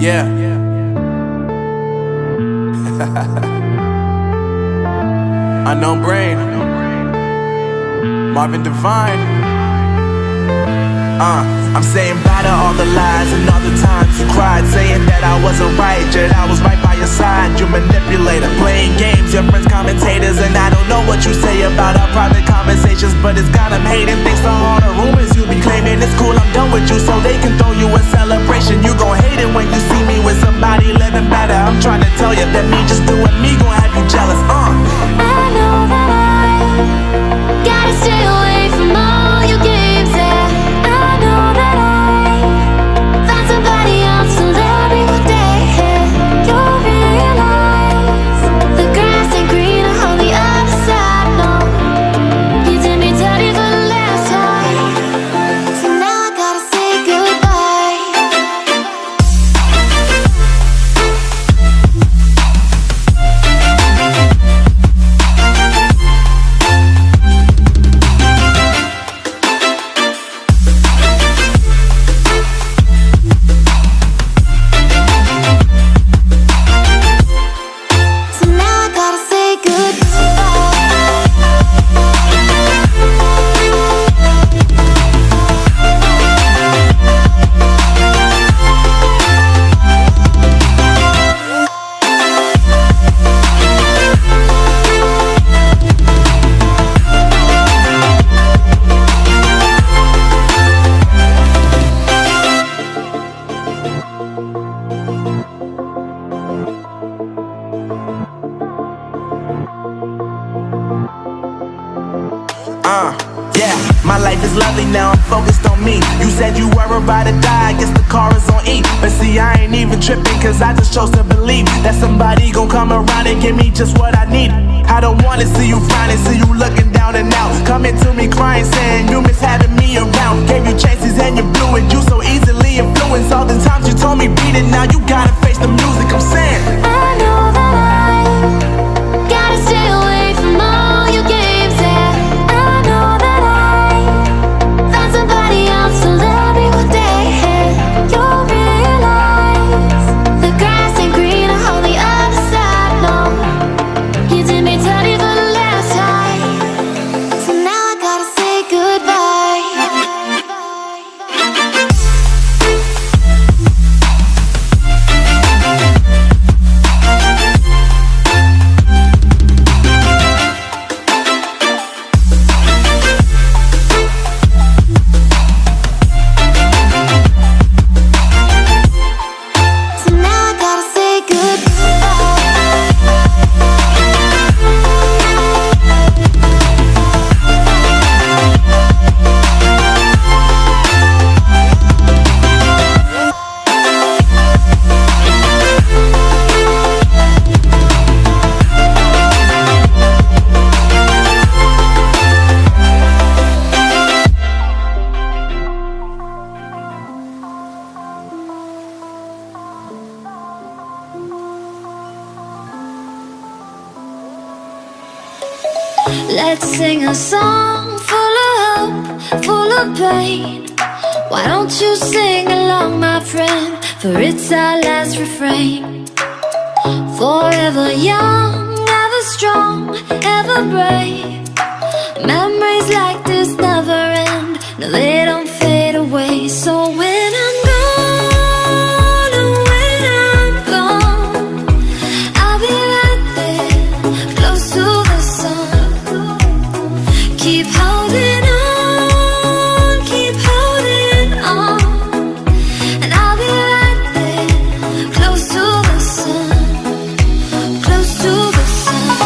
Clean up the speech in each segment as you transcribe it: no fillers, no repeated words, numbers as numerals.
Yeah. Unknown Brain, Marvin Divine. I'm saying bye to all the lies and all the times you cried, saying that I wasn't right, yet I was right by your side. You manipulator, playing games, your friends commentators, and I don't know what you say about our private conversations, but it's got them hating. Thanks to all the rumors you be claiming. It's cool, I'm done with you, so they can throw you a celebration. You gon' hate it when you see me with somebody living better. I'm trying to tell you that me just doing me gon' have you jealous. I know that I gotta stay away from all your games, yeah. I know that I found somebody else to love me one day, yeah. You'll realize the grass ain't greener on the other side, no. You did me dirty for the last time, so now I gotta say goodbye. So now I gotta say Yeah, my life is lovely now, I'm focused on me. You said you were about to die, I guess the car is on E. But see, I ain't even tripping, cause I just chose to believe that somebody gon' come around and give me just what I need. I don't wanna see you frowning, see you looking down and out, coming to me crying, saying you miss having me around. Gave you chances and you blew it, you so easily influenced. All the times you told me beat it, now you gotta face the music. I'm saying I know that I gotta stay away from all your games, yeah. I know that I found somebody else to love me one day, yeah. You'll realize the grass ain't greener on the other side, no. You did me dirty for the last time, so now I gotta say goodbye. So now I gotta say Let's sing a song full of hope, full of pain. Why don't you sing along, my friend? For it's our last refrain. Forever young, ever strong, ever brave. Memories like this never end. No, they don't fade away. So when I'm gone, oh, when I'm gone, I'll be right there, close to the sun. Keep holding on, keep holding on, and I'll be right there, close to the sun, close to the sun.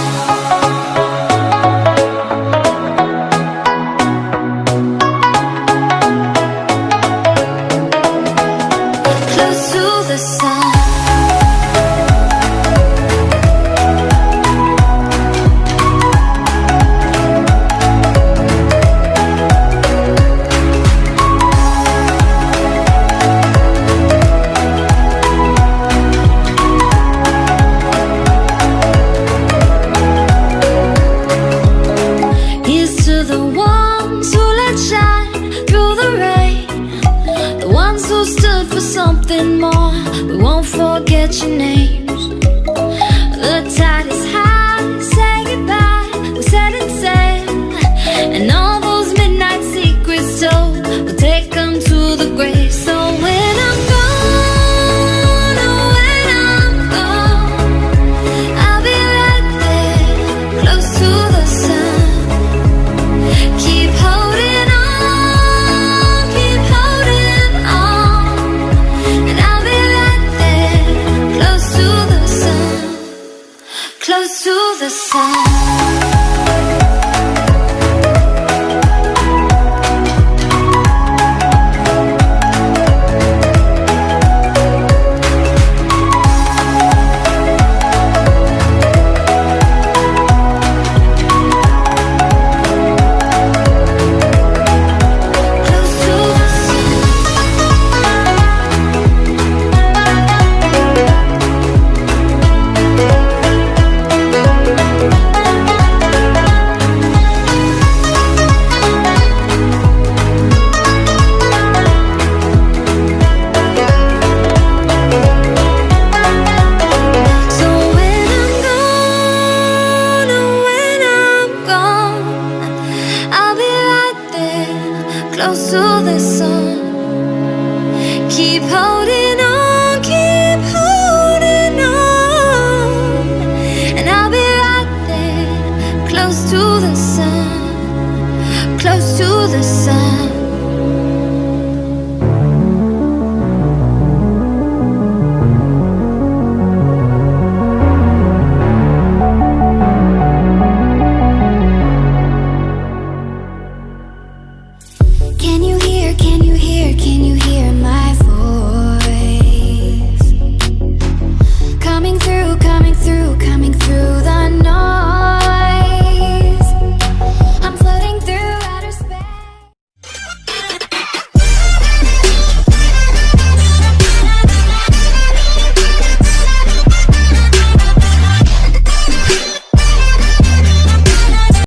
stood for something more. We won't forget your names. The tide is high, say goodbye, we set it sail. And all those midnight secrets told, we'll take them to the grave. So when I'm gone, oh when I'm gone, I'll be right there, close to the sun. Keep holding on, keep holding on. And I'll be right there, close to the sun, close to the sun.